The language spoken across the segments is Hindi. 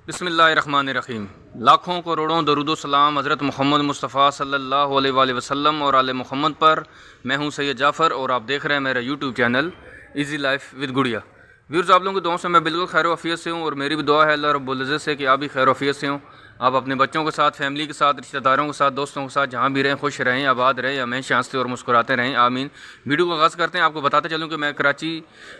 बिस्मिल्लाहिर्रहमानिर्रहीम। लाखों करोड़ों दरूद सलाम हज़रत मोहम्मद मुस्तफ़ा सल्लल्लाहु अलैहि वसल्लम और आले मोहम्मद पर। मैं हूं सैयद जाफ़र और आप देख रहे हैं मेरा YouTube channel easy life with गुड़िया। व्यूअर्स, आप लोगों की दुआओं से मैं बिल्कुल खैर वफ़ियत से हूँ और मेरी भी दुआ है अल्लाह रब्बुल इज़्ज़त से कि आप भी खैर वफ़ियत से हों। आप अपने बच्चों के साथ, फैमिली के साथ, रिश्तेदारों के साथ, दोस्तों के साथ जहाँ भी रहें खुश रहें, आबाद रहें, हमेशा हंसते और मुस्कुराते रहें, आमीन। वीडियो को आगाज़ करते हैं। आपको बताते चलूँ कि मैं कराची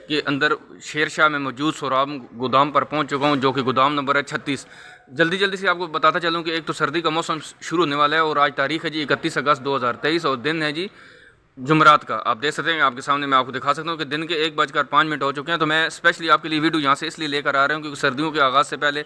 के अंदर शेर शाह में मौजूद सोराब गोदाम पर पहुँच चुका हूँ, जो कि गोदाम नंबर है 36। जल्दी से आपको बताता चलूँ कि एक तो सर्दी का मौसम शुरू होने वाला है और आज तारीख़ है जी 31 अगस्त 2023 और दिन है जी जुमरात का। आप देख सकते हैं, आपके सामने मैं आपको दिखा सकता हूँ कि दिन के 1:05 हो चुके हैं। तो मैं स्पेशली आपके लिए वीडियो यहाँ से इसलिए लेकर आ रहा हूँ क्योंकि सर्दियों के आगाज़ से पहले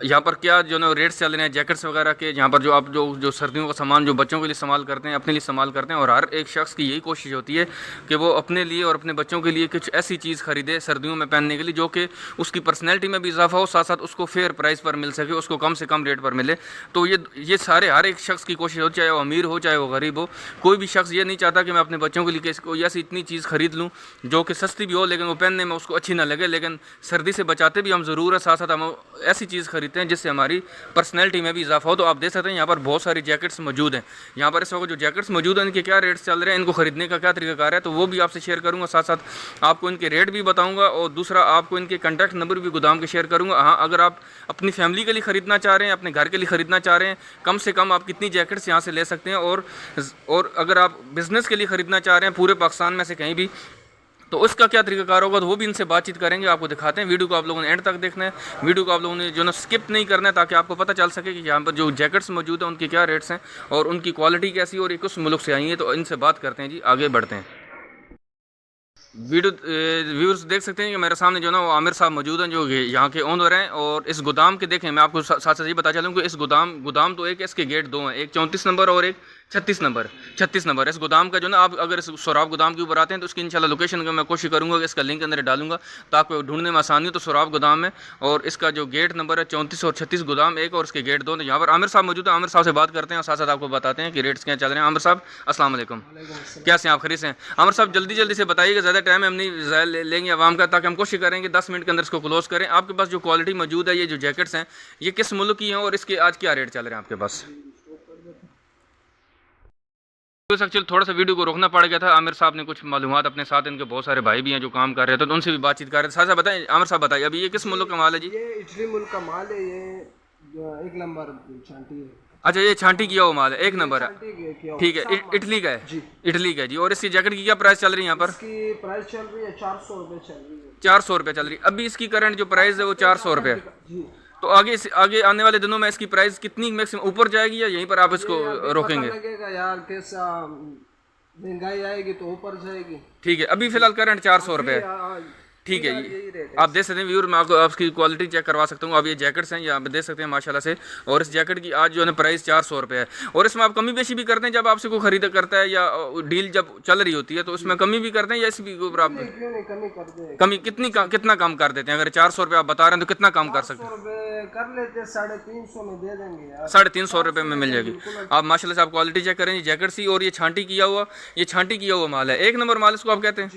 यहाँ पर क्या जो ना रेट्स चल रहे हैं जैकेट्स वगैरह के, यहाँ पर जो आप जो सर्दियों का सामान जो बच्चों के लिए इस्तेमाल करते हैं, अपने लिए इस्तेमाल करते हैं, और हर एक शख्स की यही कोशिश होती है कि वो अपने लिए और अपने बच्चों के लिए कुछ ऐसी चीज़ खरीदे सर्दियों में पहनने के लिए जो कि उसकी पर्सनैलिटी में भी इजाफा हो, साथ साथ उसको फेयर प्राइस पर मिल सके, उसको कम से कम रेट पर मिले। तो ये सारे हर एक शख्स की कोशिश हो, चाहे वो अमीर हो चाहे वो गरीब हो। कोई भी शख्स ये नहीं चाहता कि मैं अपने बच्चों के लिए कोई ऐसी इतनी चीज़ खरीद लूँ जो कि सस्ती भी हो लेकिन वो पहनने में उसको अच्छी ना लगे, लेकिन सर्दी से बचाते भी हम ज़रूर है, साथ साथ हम ऐसी चीज़ खरीदते हैं जिससे हमारी पर्सनैलिटी में भी इजाफा हो। तो आप देख सकते हैं यहाँ पर बहुत सारी जैकेट्स मौजूद हैं। यहाँ पर इस वक्त जो जैकेट्स मौजूद हैं इनके क्या रेट्स चल रहे हैं, इनको खरीदने का क्या तरीकाकार है, तो वो भी आपसे शेयर करूँगा। साथ साथ आपको इनके रेट भी बताऊँगा और दूसरा आपको इनके कॉन्टैक्ट नंबर भी गोदाम के शेयर करूँगा। हाँ, अगर आप अपनी फैमिली के लिए ख़रीदना चाह रहे हैं, अपने घर के लिए ख़रीदना चाह रहे हैं, कम से कम आप कितनी जैकेट्स यहाँ से ले सकते हैं, और अगर आप बिज़नेस के लिए ख़रीदना चाह रहे हैं पूरे पाकिस्तान में से कहीं भी, तो उसका क्या तरीकाकार होगा, तो वो भी इनसे बातचीत करेंगे, आपको दिखाते हैं। वीडियो को आप लोगों ने एंड तक देखना है, वीडियो को आप लोगों ने जो ना स्किप नहीं करना है, ताकि आपको पता चल सके कि यहाँ पर जो जैकेट्स मौजूद हैं उनके क्या रेट्स हैं और उनकी क्वालिटी कैसी है और ये किस मुल्क से आई है। तो इनसे बात करते हैं जी, आगे बढ़ते हैं। वीडियो व्यूअर्स देख सकते हैं कि मेरे सामने जो ना वो आमिर साहब मौजूद हैं जो यहाँ के ओनर हैं। और इस गोदाम के देखें, मैं आपको साथ साथ ये बता चलूँ कि इस गोदाम तो एक, इसके गेट दो हैं, एक 34 नंबर और एक 36 नंबर। इस गोदाम का जो ना आप अगर इस सोराब गोदाम के ऊपर आते हैं तो उसकी इंशाल्लाह लोकेशन का मैं कोशिश करूँगा कि इसका लिंक अंदर डालूंगा ताकि ढूंढने में आसानी हो। तो सोराब गोदाम में और इसका जो गेट नंबर है 34 और 36 गोदाम एक और इसके गेट दो। तो यहाँ पर आमिर साहब मौजूद है, आमिर साहब से बात करते हैं और साथ साथ आपको बताते हैं कि रेट्स क्या चल रहे हैं। आमिर साहब अस्सलाम वालेकुम, कैसे हैं आप, खरीद से हैं? आमिर साहब जल्दी से बताइएगा, ज़्यादा टाइम हम नहीं लेंगे आवाम का, ताकि हम कोशिश करेंगे 10 मिनट के अंदर इसको क्लोज करें। आपके पास जो क्वालिटी मौजूद है, ये जो जैकेट्स हैं ये किस मुल्क की हैं और इसके आज क्या रेट चल रहे हैं आपके पास? एक्चुअली थोड़ा सा वीडियो को रोकना पड़ गया था, आमिर साहब ने कुछ मालूमात अपने साथ, इनके बहुत सारे भाई भी हैं जो काम कर रहे थे तो उनसे भी बातचीत कर रहे थे। साथ साथ बताएं आमिर साहब, बताइए अभी ये किस मुल्क का माल है जी? ये इटली मुल्क का माल है, ये 1 नंबर छांटी है। अच्छा, ये छांटी किया हुआ माल है, 1 नंबर है, ठीक है, इटली का है जी, इटली का है जी। और इसकी जैकेट की क्या प्राइस चल रही है यहाँ पर? इसकी प्राइस चल रही है 400 रुपये चल रही है। 400 रुपये चल रही है अभी इसकी करंट जो प्राइस है वो 400 रुपये है। जी, तो आगे आने वाले दिनों में इसकी प्राइस कितनी मैक्सिमम ऊपर जाएगी या यहीं पर आप इसको रोकेंगे? लगेगा यार कैसा महंगाई आएगी तो ऊपर जाएगी। ठीक है, अभी फिलहाल करंट 400 रुपये है, ठीक है। आप देख सकते हैं व्यूअर, मैं आपको आपकी क्वालिटी चेक करवा सकता हूँ। अब ये जैकेट्स हैं, ये आप देख सकते हैं माशाल्लाह से। और इस जैकेट की आज जो है प्राइस 400 रुपये है। और इसमें आप कमी बेशी भी करते हैं जब आपसे कोई खरीद करता है या डील जब चल रही होती है तो उसमें कमी भी करते हैं या इस भी ऊपर आप कमी कितना कम कर देते हैं? अगर 400 रुपये आप बता रहे हैं तो कितना कम कर सकते हैं? कर लेते 350 में दे देंगे यार। 350 रुपये में मिल जाएगी। आप माशाल्लाह से आप क्वालिटी चेक करें, जैकेट सी, और ये छांटी किया हुआ माल है, 1 नंबर माल इसको आप कहते हैं,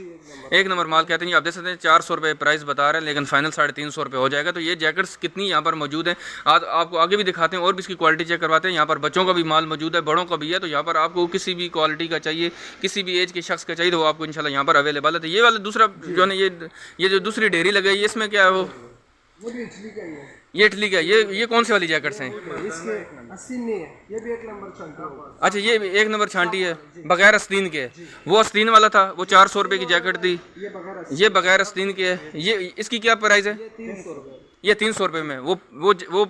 1 नंबर माल कहते हैं। आप देख सकते हैं 400 रुपये प्राइस बता रहे हैं लेकिन फाइनल 350 रुपये हो जाएगा। तो ये जैकेट्स कितनी यहाँ पर मौजूद है आपको आगे भी दिखाते हैं और भी इसकी क्वालिटी चेक करवाते हैं। यहाँ पर बच्चों का भी माल मौजूद है, बड़ों का भी है। तो यहाँ पर आपको किसी भी क्वालिटी का चाहिए, किसी भी एज के शख्स का चाहिए तो वो आपको इंशाल्लाह यहाँ पर अवेलेबल है। तो ये वाला दूसरा जो है ये जो दूसरी डेयरी लगाई है इसमें क्या है, वो भी इटली का ही है। ये इटली का, ये कौन सी वाली जैकेट्स हैं? इसके आस्तीन नहीं है, ये भी 1 नंबर छांटी है। अच्छा, ये 1 नंबर छांटी है बगैर आस्तीन के। वो आस्तीन वाला था, वो 400 रुपये की जैकेट थी, ये बगैर आस्तीन के है। ये इसकी क्या प्राइस है? 300 रुपये। ये 300 रुपये में। वो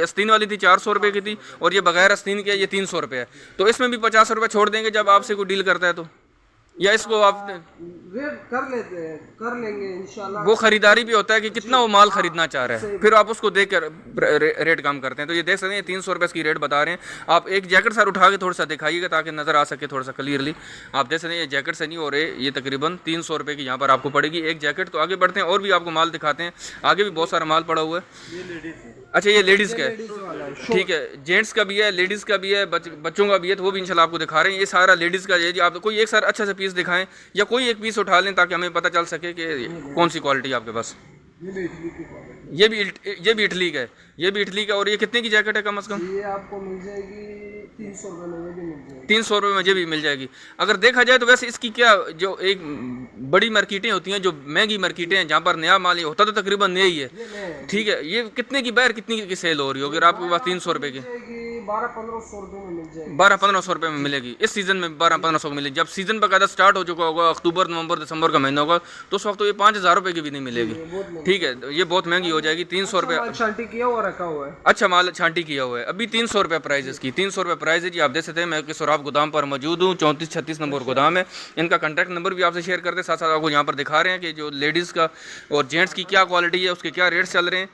आस्तीन वाली थी 400 रुपये की थी और ये बगैर आस्तीन के ये 300 रुपये है। तो इसमें भी 50 रुपये छोड़ देंगे जब आपसे कोई डील करता है तो, या इसको आप रेट कर लेंगे इंशाल्लाह। वो खरीदारी भी होता है कि कितना वो माल खरीदना चाह रहा है, फिर आप उसको देख कर रेट कम करते हैं। तो ये देख सकते हैं 300 रुपये इसकी रेट बता रहे हैं। आप एक जैकेट सर उठा के थोड़ा सा दिखाइएगा ताकि नज़र आ सके थोड़ा सा क्लियरली। आप देख सकते हैं ये जैकेट से नहीं, और ये तकरीबन 300 रुपये की यहाँ पर आपको पड़ेगी एक जैकेट। तो आगे बढ़ते हैं और भी आपको माल दिखाते हैं, आगे भी बहुत सारा माल पड़ा हुआ है। अच्छा, ये लेडीज़ का है, ठीक है, जेंट्स का भी है, लेडीज़ का भी है, बच्चों का भी है, तो वो भी इंशाल्लाह आपको दिखा रहे हैं। ये सारा लेडीज़ का है जी। आप कोई एक सर अच्छा सा पीस दिखाएं या कोई एक पीस उठा लें ताकि हमें पता चल सके कि कौन सी क्वालिटी है आपके पास। ये भी इटली का है, ये भी इटली का। और ये कितने की जैकेट है कम से कम? ये आपको मिल जाएगी 300 रुपये में, ये भी मिल जाएगी 300 रुपये में ये भी मिल जाएगी। अगर देखा जाए तो वैसे इसकी क्या जो एक बड़ी मार्केटें होती हैं, जो महंगी मार्केटें हैं जहाँ पर नया माल ही होता तो तकरीबन नया ही है, ठीक है। ये कितने की बाहर कितनी की सेल हो रही होगी आपके पास 300 रुपये की? 1200-1500 रुपये में मिल जाएगी। 1200-1500 रुपये में मिलेगी इस सीज़न में, 1200-1500 को मिलेगी। जब सीज़न बाकायदा स्टार्ट हो चुका होगा, अक्टूबर नवंबर दिसंबर का महीना होगा, तो उस वक्त तो ये 5000 रुपये की भी नहीं मिलेगी, ठीक है। ये बहुत महंगी हो जाएगी। 300 रुपये छांटी किया हुआ रखा हुआ है, अच्छा माल छांटी किया हुआ है। अभी 300 रुपये प्राइस इसकी, 300 रुपये प्राइस है जी। आप देख सकते हैं मैं कि सोराब गोदाम पर मौजूद हूँ, 34-36 नंबर गोदाम है। इनका कॉन्टैक्ट नंबर भी आपसे शेयर करते हैं, साथ साथ आपको यहाँ पर दिखा रहे हैं कि जो लेडीज़ का और जेंट्स की क्या क्वालिटी है, उसके क्या रेट्स चल रहे हैं।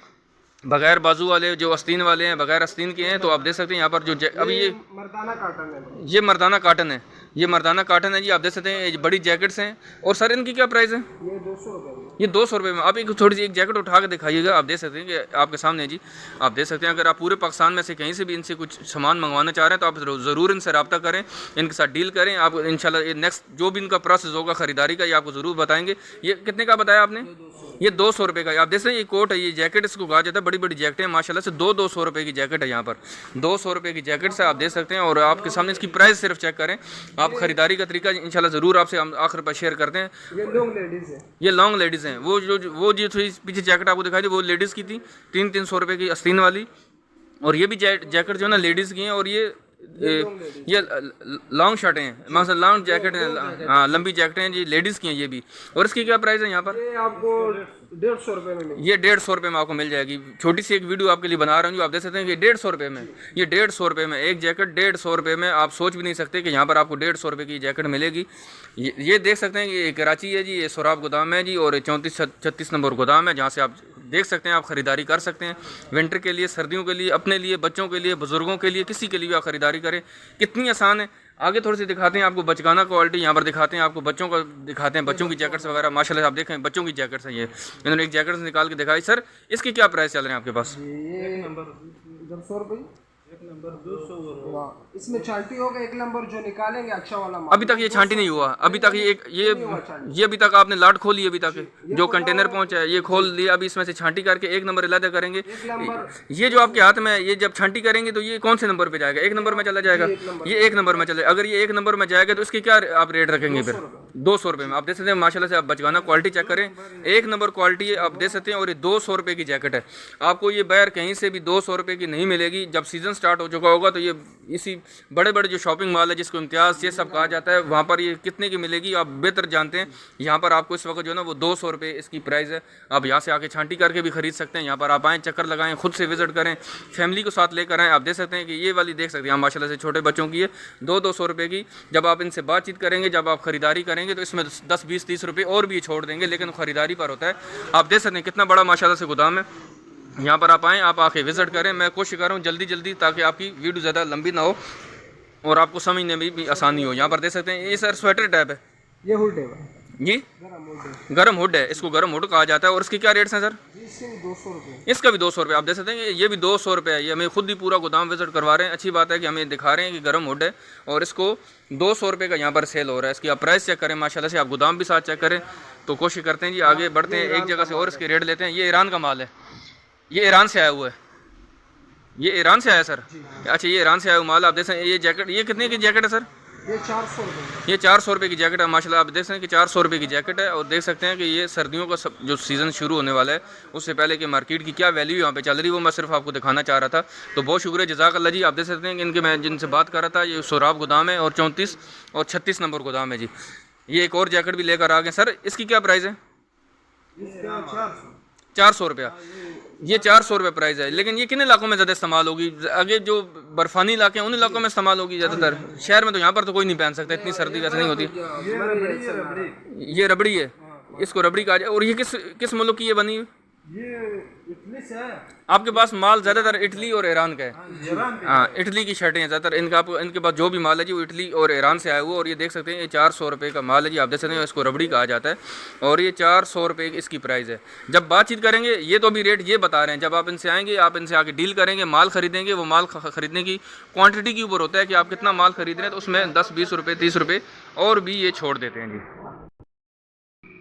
बगैर बाजू वाले जो आस्तीन वाले हैं, बगैर आस्तीन के हैं, तो आप देख सकते हैं यहाँ पर जो अभी ये मर्दाना काटन है, ये मर्दाना काटन है, ये मर्दाना काटन है जी। आप देख सकते हैं ये बड़ी जैकेट्स हैं। और सर इनकी क्या प्राइस है? ये 200 रुपये में। ये 200 रुपये में। आप एक थोड़ी सी एक जैकेट उठा के दिखाइएगा, आप देख सकते हैं कि आपके सामने है जी। आप देख सकते हैं अगर आप पूरे पाकिस्तान में से कहीं से भी इनसे कुछ सामान मंगवाना चाह रहे हैं तो आप ज़रूर इनसे रब्ता करें, इनके साथ डील करें। आप इंशाल्लाह ये नेक्स्ट जो भी इनका प्रोसेस होगा ख़रीदारी का, ये आपको ज़रूर बताएंगे। ये कितने का बताया आपने? ये 200 रुपये का। आप देख सकते हैं ये कोट है, ये जैकेट इसको कहा जाता है, बड़ी बड़ी जैकेटें हैं माशाल्लाह से। 200 रुपये की जैकेट है यहाँ पर, 200 रुपये की जैकेट से आप देख सकते हैं। और आपके सामने इसकी प्राइस सिर्फ चेक करें। आप ख़रीदारी का तरीका इंशाल्लाह ज़रूर आपसे हम आखिर पर शेयर करते हैं। ये लॉन्ग लेडीज़ है, ये लॉन्ग लेडीज़ हैं। वो जो थी पीछे जैकेट आपको दिखाई दी, वो लेडीज़ की थी, 300 रुपये की आस्तीन वाली। और ये भी जैकेट जो है ना लेडीज़ की हैं। और ये लॉन्ग शर्टें हैं, मतलब लॉन्ग जैकेट हैं, हाँ लंबी जैकेटें हैं जी, लेडीज़ की हैं ये भी। और इसकी क्या प्राइस है यहाँ पर? ये आपको 150 रुपये में मिलेगी। ये 150 रुपये में आपको मिल जाएगी। छोटी सी एक वीडियो आपके लिए बना रहा हूँ, जो आप देख सकते हैं कि 150 रुपये में, ये 150 रुपये में एक जैकेट, 150 रुपये में। आप सोच भी नहीं सकते कि यहाँ पर आपको 150 रुपये की जैकेट मिलेगी। ये देख सकते हैं कि ये कराची है जी, ये सोराब गोदाम है जी। और 34-36 नंबर गोदाम है, जहाँ से आप देख सकते हैं, आप ख़रीदारी कर सकते हैं। विंटर के लिए, सर्दियों के लिए, अपने लिए, बच्चों के लिए, बुज़ुर्गों के लिए, किसी के लिए भी आप ख़रीदारी करें। कितनी आसान है। आगे थोड़ी सी दिखाते हैं आपको बचकाना क्वालिटी, यहाँ पर दिखाते हैं आपको बच्चों का, दिखाते हैं बच्चों की जैकेट्स वगैरह। माशाल्लाह आप देखें बच्चों की जैकेट्स हैं ये, इन्होंने एक जैकेट निकाल के दिखाई। सर इसके क्या प्राइस चल रहे हैं आपके पास? ये 150 रुपये, एक नंबर 200। इसमें छांटी होगा, एक नंबर जो निकालेंगे अच्छा वाला माल। अभी तक ये छांटी नहीं हुआ, अभी तक ये अभी तक आपने लाट खोली, अभी तक जो कंटेनर पहुंचा है ये खोल लिया। अभी इसमें से छांटी करके एक नंबर अलग करेंगे। ये जो आपके हाथ में है, ये जब छांटी करेंगे तो ये कौन से नंबर पे जाएगा? एक नंबर में चला जाएगा। ये एक नंबर में चले, अगर ये एक नंबर में जाएगा तो इसकी क्या आप रेट रखेंगे फिर? 200 रुपये में। आप देख सकते हैं माशाल्लाह से, आप बचकाना क्वालिटी चेक करें, एक नंबर क्वालिटी है, आप देख सकते हैं। और ये 200 रुपये की जैकेट है। आपको ये बाहर कहीं से भी 200 रुपये की नहीं मिलेगी। जब सीज़न स्टार्ट हो चुका होगा तो ये इसी बड़े बड़े जो शॉपिंग मॉल है, जिसको इम्तियाज़ ये सब कहा जाता है, वहाँ पर ये कितने की मिलेगी आप बेहतर जानते हैं। यहाँ पर आपको इस वक्त जो है ना वो 200 रुपये इसकी प्राइस है। आप यहाँ से आके छांटी करके भी खरीद सकते हैं। यहाँ पर आप आएँ, चक्कर लगाएं, खुद से विजिट करें, फैमिली को साथ लेकर आएँ। आप देख सकते हैं कि ये वाली देख सकते हैं माशाल्लाह से, छोटे बच्चों की है, 200 रुपये की। जब आप इनसे बातचीत करेंगे, जब आप खरीदारी करेंगे तो इसमें 10, 20, 30 रुपये और भी छोड़ देंगे, लेकिन खरीदारी पर होता है। आप देख सकते हैं कितना बड़ा माशाल्लाह से गोदाम है। यहाँ पर आप आएँ, आप आके विजिट करें। मैं कोशिश कर रहा हूँ जल्दी ताकि आपकी वीडियो ज़्यादा लंबी ना हो और आपको समझने में भी आसानी हो। यहाँ पर देख सकते हैं ये सर स्वेटर टाइप है, ये हुड है, ये गरम हुड है, इसको गरम हुड कहा जाता है। और इसके क्या रेट्स हैं सर? इसके 200 रुपये, इसका भी 200 रुपये। आप देख सकते हैं ये भी 200 रुपये है। ये हमें खुद ही पूरा गोदाम विजिट करवा रहे हैं। अच्छी बात है कि हमें दिखा रहे हैं कि गरम हुड है और इसको 200 रुपये का यहाँ पर सेल हो रहा है। इसकी आप प्राइस चेक करें माशाल्लाह से, आप गोदाम भी साथ चेक करें। तो कोशिश करते हैं जी आगे बढ़ते हैं, एक जगह से और इसके रेट लेते हैं। ये ईरान का माल है, ये ईरान से आया हुआ है, ये ईरान से आया सर। अच्छा ये ईरान से आया हुआ माल। आप देख सकते हैं ये जैकेट, ये कितने की जैकेट है सर? ये 400 रुपये, ये 400 रुपये की जैकेट है माशाल्लाह। आप देख सकते हैं कि 400 रुपये की जैकेट है। और देख सकते हैं कि ये सर्दियों का जो सीज़न शुरू होने वाला है, उससे पहले कि मार्केट की क्या वैल्यू यहाँ पे चल रही है वो मैं सिर्फ आपको दिखाना चाह रहा था। तो बहुत शुक्रिया, जज़ाकल्लाह जी। आप देख सकते हैं कि इनके, मैं जिनसे बात कर रहा था, ये सोराब गोदाम है और 34 और 36 नंबर गोदाम है जी। ये एक और जैकेट भी लेकर आ गए। सर इसकी क्या प्राइस है? 400 रुपया। ये 400 रुपये प्राइस है। लेकिन ये किन इलाकों में ज़्यादा इस्तेमाल होगी? आगे जो बर्फानी इलाके हैं उन इलाकों में इस्तेमाल होगी ज़्यादातर। शहर में तो यहाँ पर तो कोई नहीं पहन सकता, इतनी सर्दी वैसे नहीं होती। ये रबड़ी है, इसको रबड़ी कहा जाए। और ये किस मुल्क की ये बनी हुई? ये इटली से है। आपके पास माल ज़्यादातर इटली और ईरान का है। हाँ इटली की शर्टें हैं ज़्यादातर इनका। इनके पास जो भी माल है जी वो इटली और ईरान से आया हुआ। और ये देख सकते हैं ये 400 रुपये का माल है जी। आप देख सकते हैं इसको रबड़ी कहा जाता है और ये 400 रुपये की इसकी प्राइस है। जब बातचीत करेंगे, ये तो अभी रेट ये बता रहे हैं, जब आप इनसे आएंगे, आप इनसे आके डील करेंगे, माल खरीदेंगे, वो माल खरीदने की क्वान्टिटी के ऊपर होता है कि आप कितना माल खरीद रहे हैं। तो उसमें 10, 20 रुपये, 30 रुपये और भी ये छोड़ देते हैं जी।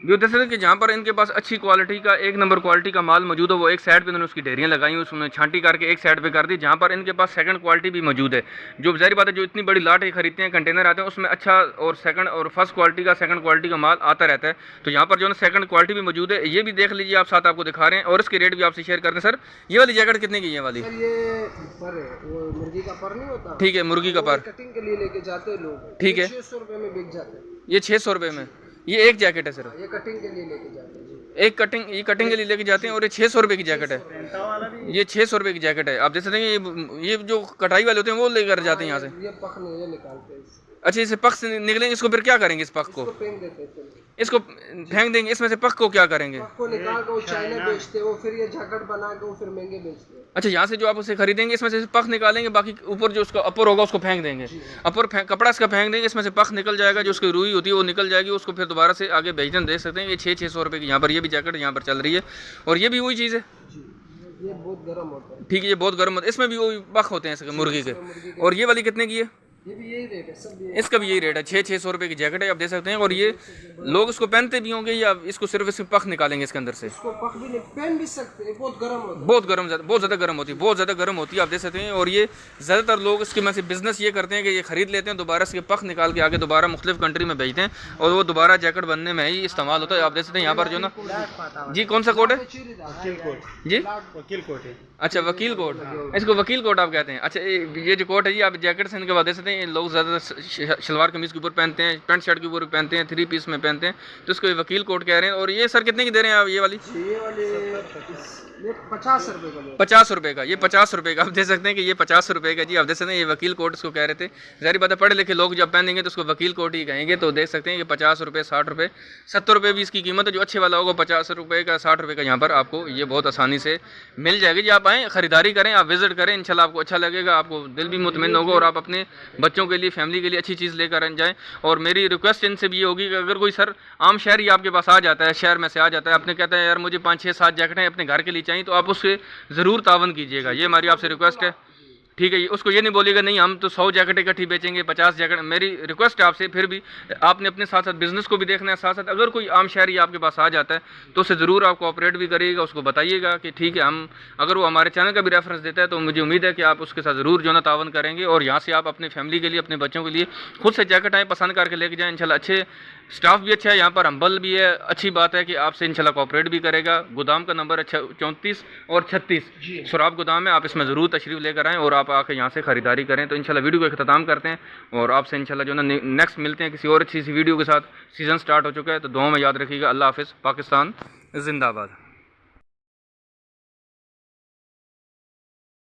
जो जैसे कि जहाँ पर इनके पास अच्छी क्वालिटी का एक नंबर क्वालिटी का माल मौजूद है, वो एक साइड पे इन्होंने उसकी ढेरियाँ लगाई हुई, उसमें छांटी करके एक साइड पे कर दी। जहाँ पर इनके पास सेकंड क्वालिटी भी मौजूद है, जो ज़ाहिर बात है जो इतनी बड़ी लाट खरीदते हैं, कंटेनर आते हैं, उसमें अच्छा और सेकंड और फर्स्ट क्वालिटी का सेकंड क्वालिटी का माल आता रहता है। तो यहाँ पर जो है सेकंड क्वालिटी भी मौजूद है, ये भी देख लीजिए आप, साथ आपको दिखा रहे हैं और इसके रेट भी आपसे शेयर करते हैं। सर ये वाली जैकेट कितने की है वाली? सर ये पर है, वो मुर्गी का पर नहीं होता, ठीक है, मुर्गी का पर, कटिंग के लिए लेके जाते हैं लोग, ठीक है, 600 रुपये में बिक जाते हैं। ये 600 रुपये में ये एक जैकेट है सर, ये कटिंग के लिए लेके जाते हैं जी। एक कटिंग, ये कटिंग के लिए लेके जाते हैं और ये 600 रुपये की जैकेट है, ये 600 रुपये की जैकेट है। आप जैसे देखेंगे ये जो कटाई वाले होते हैं वो लेकर जाते हैं यहाँ से। ये पख नहीं, ये निकालते हैं इससे। अच्छा, इसे पख से निकलेंगे, इसको फिर क्या करेंगे? इस पख को इसको फेंक देते हैं फिर। इसको फेंक देंगे, इसमें से पख को क्या करेंगे? पख को निकाल के वो चाइना बेचते हैं, वो फिर ये जैकेट बना के वो फिर महंगे बेचते हैं। अच्छा, यहाँ से जो आप उसे खरीदेंगे इसमें से पख निकालेंगे, बाकी ऊपर जो उसका अपर होगा उसको फेंक देंगे, अपर कपड़ा इसका फेंक देंगे, इसमें से पख निकल जाएगा, जो उसकी रुई होती है वो निकल जाएगी, उसको फिर दोबारा से आगे बेचते हैं। देख सकते हैं ये 600 रुपये की यहाँ पर ये भी जैकेट यहाँ पर चल रही है, और ये भी वही चीज़ है। ये बहुत गर्म होता है, ठीक है, ये बहुत गर्म होता है, इसमें भी वही पख होते हैं इसके मुर्गी के। और ये वाली कितने की है? ये भी यही रेट है सब, इसका भी यही रेट है, 600 रुपये की जैकेट है, आप देख सकते हैं। और ये लोग इसको पहनते भी होंगे या इसको सिर्फ इसमें पख निकालेंगे इसके अंदर से? इसको पख भी नहीं पहन भी सकते हैं, बहुत गर्म होता है, बहुत गर्म, बहुत ज़्यादा गर्म होती है, बहुत ज़्यादा गर्म होती है, आप देख सकते हैं। और ये ज़्यादातर लोग इसके में से बिजनेस ये करते हैं कि ये खरीद लेते हैं, दोबारा इसके पख निकाल के आगे दोबारा मुख्तलिफ कंट्री में भेजते हैं, और वो दोबारा जैकेट बनने में ही इस्तेमाल होता है। आप देख सकते हैं यहाँ पर जो ना जी, कौन सा कोट है जी? वकील कोट है। अच्छा, वकील कोट, इसको वकील कोट आप कहते हैं। अच्छा, ये जो कोट है जी, आप जैकेट से इनके बाद देख सकते हैं लोग ज़्यादा शलवार कमीज़ के ऊपर पहनते हैं, पैंट शर्ट के ऊपर पहनते हैं, 3 पीस में पहनते हैं, तो इसको वकील कोट कह रहे हैं। और ये सर कितने की दे रहे हैं आप ये वाली? ये वाले 50 रुपये का, 50 रुपये का, ये 50 रुपये का, आप देख सकते हैं कि ये 50 रुपये का जी। आप देख सकते हैं ये वकील कोट इसको कह रहे थे। ज़ाहिर बात है पढ़े लिखे लोग जब पहनेंगे तो उसको वकील कोट ही कहेंगे। तो देख सकते हैं कि 50 रुपये, 60 रुपये, 70 रुपये भी इसकी कीमत है। जो अच्छे वाला होगा 50 रुपये का, 60 रुपये का यहाँ पर आपको ये बहुत आसानी से मिल जाएगी जी। आप आएँ, ख़रीदारी करें, आप विजिट करें, इंशाल्लाह आपको अच्छा लगेगा, आपको दिल भी मुतमईन होगा, और आप अपने बच्चों के लिए, फैमिली के लिए अच्छी चीज़ लेकर जाएँ। और मेरी रिक्वेस्ट इनसे भी ये होगी कि अगर कोई सर आम शहरी आपके पास आ जाता है, शहर में से आ जाता है, अपने कहता है यार मुझे 5, 6, 7 जैकेटें अपने घर के लिए चाहिए, तो आप उससे ज़रूर तावन कीजिएगा, ये हमारी आपसे रिक्वेस्ट है, ठीक है। उसको ये नहीं बोलिएगा नहीं हम तो 100 जैकेट इकट्ठी बेचेंगे, 50 जैकेट। मेरी रिक्वेस्ट है आपसे, फिर भी आपने अपने साथ साथ बिजनेस को भी देखना है, साथ साथ अगर कोई आम शहरी आपके पास आ जाता है तो उसे ज़रूर आप कोऑपरेट भी करिएगा, उसको बताइएगा कि ठीक है, हम अगर वो हमारे चैनल का भी रेफरेंस देता है तो मुझे उम्मीद है कि आप उसके साथ ज़रूर जो ना तावन करेंगे, और यहाँ से आप अपनी फैमिली के लिए, अपने बच्चों के लिए खुद से जैकेट आएँ पसंद करके लेके जाएँ। इंशाल्लाह अच्छे स्टाफ भी अच्छा है यहाँ पर, हम्बल भी है, अच्छी बात है कि आपसे इंशाल्लाह कोऑपरेट भी करेगा। गोदाम का नंबर है 34 और 36 सुराब गोदाम है, आप इसमें ज़रूर तशरीफ़ लेकर आएँ और आप आके यहाँ से ख़रीदारी करें। तो इंशाल्लाह वीडियो को अख्ताम करते हैं और आपसे इंशाल्लाह जो ना नेक्स्ट मिलते हैं किसी और अच्छी सी वीडियो के साथ। सीज़न स्टार्ट हो चुका है, तो दुआ में याद रखिएगा। अल्लाह हाफ़िज़। पाकिस्तान जिंदाबाद।